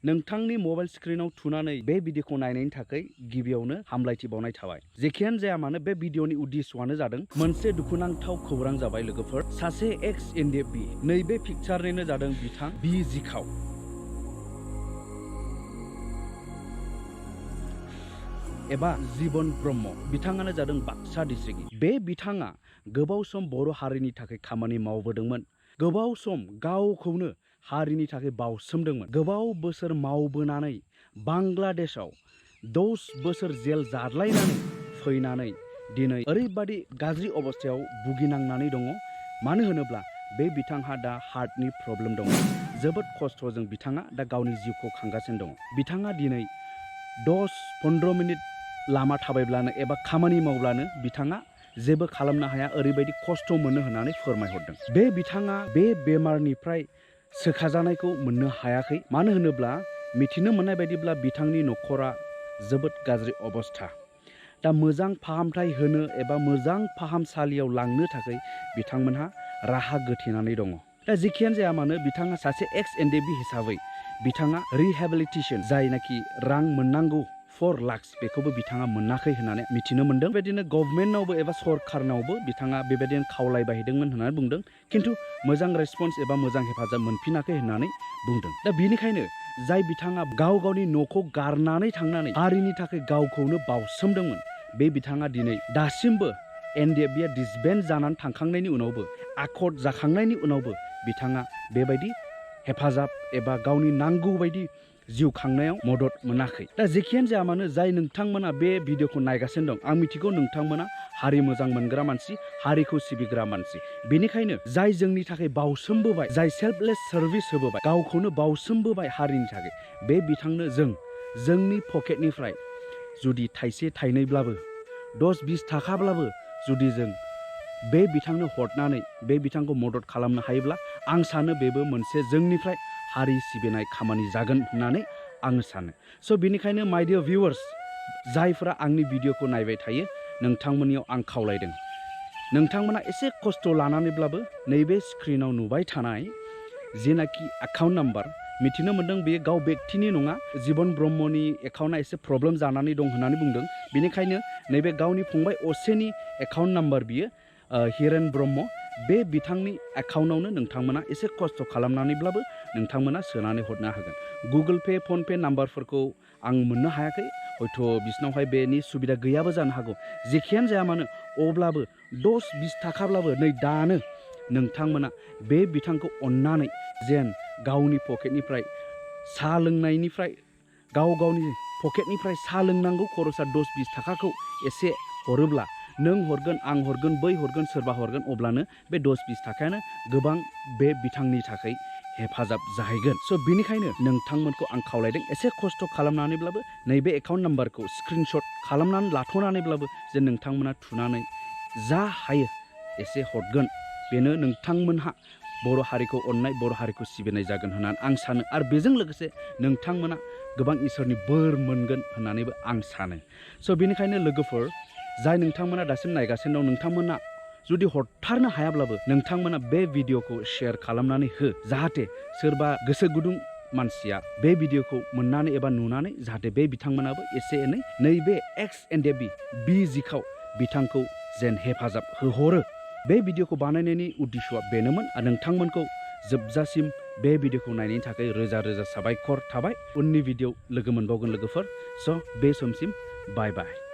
नोंथांनि मबाइल स्क्रिनाव थुनानै बे भिडिअखौ नायनायनि थाखाय गिबियावनो हामलायथि बावनाय थाबाय। जेखियानो जाया मानो बे भिडिअनि उद्देश्यआनो जादों मोनसे दुखुनांथाव खौरां जाबाय लोगोफोर। सासे Ex-NDFB नैबे पिक्चारनिनो जादों बिथां बि जिखाव। एबा जिबन ब्रह्म बिथाङानो जादों बाक्सा डिस्ट्रिक्टनि। बे बिथाङा गोबाव सम बर' हारिनि थाखाय खामानि मावबोदोंमोन। गोबाव सम गावखौनो हारिनि थाखाय बावसोमदोंमोन। गोबाव बोसोर मावबोनानै बांलादेशआव 10 बोसोर जेल जादलायनानै फैनानै दिनै ओरैबादि गाज्रि अबस्थायाव भुगिनांनानै दङ। मानो होनोब्ला बे बिथांहा दा हार्टनि प्रब्लेम दङ। जोबोद खस्थ'जों बिथाङा दा गावनि जिउखौ खांगासिनो दङ। बिथाङा दिनै 10-15 मिनिट लामा थाबायब्लानो एबा खामानि मावब्लानो बिथाङा जेबो खालामनो हाया, ओरैबायदि खस्थ' मोनो होननानै फोरमायहरदों। बे बिथाङा बे बेमारनिफ्राय सोखाजानायखौ मोननो हायाखै। मानो होनोब्ला मिथिनो मोननाय बायदिब्ला बिथांनि न'खरा जोबोद गाज्रि अबस्था। दा मोजां फाहामथाय होनो एबा मोजां फाहामसालियाव लांनो थाखाय बिथांमोनहा राहा गोथेनानै दङ। दा जेखियानो जाया मानो बिथाङा सासे Ex-NDFB हिसाबै बिथाङा रिहेबिलिटेसन जायनाखि रां मोननांगौ 4 लाख बेखौबो बिथाङा मोनाखै होननानै मिथिनो मोनदों। बेबायदिनो गभर्नमेन्टनावबो एबा सरकारनावबो बिथाङा बेबायदिनो खावलायबायदोंमोन होननानै बुंदों। खिन्थु मोजां रेसपन्स एबा मोजां हेफाजाब मोनफिनाखै होननानै बुंदों। दा बेनिखायनो जाय बिथाङा गावनि न'खौ गारनानै थांनानै हारिनि थाखाय गावखौनो बावसोमदोंमोन, बे बिथाङा दिनै दासिमबो NDFBआ डिसबेन्ड जानानै थांखांनायनि उनावबो, आखद जाखांनायनि उनावबो बिथाङा बेबायदि हेफाजाब एबा गावनि नांगौ बायदि जिउ खांनायाव मदद मोनाखै। दा जेखियानो जाया मानो जाय नोंथांमोना बे भिडिअखौ नायगासिनो दं, आं मिथिगौ नोंथांमोना हारि मोजां मोनग्रा मानसि, हारिखौ सिबिग्रा मानसि। बेनिखायनो जाय जोंनि थाखाय बावसोमबोबाय, जाय सेल्फलेस सार्भिस होबोबाय, गावखौनो बावसोमबोबाय हारिनि थाखाय, बे बिथांनो जोंनि पकेटनिफ्राय जुदि थाइसे थाइनैब्लाबो 10-20 थाखाब्लाबो जुदि जों बे बिथांनो हरनानै बे बिथांखौ मदद खालामनो हायोब्ला आं सानो बेबो मोनसे जोंनिफ्राय हारि सिबिनाय खामानि जागोन होननानै आं सानो। स' बेनिखायनो माय डियर भिउवार्स, जायफोरा आंनि भिडिअखौ नायबाय थायो नोंथांमोननियाव आं खावलायदों, नोंथांमोना एसे खस्थ' लानानैब्लाबो नैबे स्क्रिनाव नुबाय थानाय जेनाखि एकाउन्ट नाम्बार, मिथिनो मोन्दों बेयो गाव बेक्तिनि नङा, जिबन ब्रह्मनि एकाउन्टआ एसे प्रब्लेम जानानै दं होननानै बुंदों। बेनिखायनो नैबे गावनि फंबाय असेनि एकाउन्ट नाम्बार बियो हिरान ब्रह्म, बे बिथांनि एकाउन्टआवनो नोंथांमोना एसे खस्थ' खालामनानैब्लाबो नोंथांमोना सोनानै हरनो हागोन। गुगोल पे, फन पे नाम्बारफोरखौ आं मोननो हायाखै, हयथ' बिसिनावहाय बेनि सुबिदा गैयाबो जानो हागौ। जेखियानो जाया मानो अब्लाबो 10-20 थाखाब्लाबो नै दानो नोंथांमोना बे बिथांखौ अननानै जेन गावनि पकेटनिफ्राय साहा लोंनायनिफ्राय गावनि पकेटनिफ्राय साहा लोंनांगौ खरसा 10-20 थाखाखौ एसे हरोब्ला, नों हरगोन, आं हरगोन, बै हरगोन, सोरबा हरगोन, अब्लानो बे 10-20 थाखायानो गोबां बे बिथांनि थाखाय हेफाजाब जाहैगोन। स' बेनिखायनो नोंथांमोनखौ आं खावलायदों एसे खस्थ' खालामनानैब्लाबो नैबे एकाउन्ट नाम्बारखौ स्क्रिनशट खालामनानै लाथ'नानैब्लाबो जे नोंथांमोना थुनानै जा हायो एसे हरगोन, बेनो नोंथांमोनहा बर' हारिखौ अननाय, बर' हारिखौ सिबिनाय जागोन होननानै आं सानो। आरो बेजों लोगोसे नोंथांमोना गोबां इसोरनि बोर मोनगोन होननानैबो आं सानो। स' बेनिखायनो लोगोफोर, जाय नोंथांमोना दासिम नायगासिनो दं, नोंथांमोना जुदि हरथारनो हायाब्लाबो नोंथांमोना बे भिडिअखौ शेयार खालामनानै हो, जाहाथे सोरबा गोसो गुदुं मानसिया बे भिडिअखौ मोननानै एबा नुनानै जाहाथे बे बिथांमोनाबो एसे एनै नैबे Ex-NDFB बि जिखाव बिथांखौ जेन हेफाजाब होहरो। बे भिडिअखौ बानायनायनि उद्देश्यआ बेनोमोन। आरो नोंथांमोनखौ जोबजासिम बे भिडिअखौ नायनायनि थाखाय रोजा रोजा साबायखर थाबाय। उननि भिडिअ लोगो मोनबावगोन लोगोफोर। स' बे समसिम बाय बाय।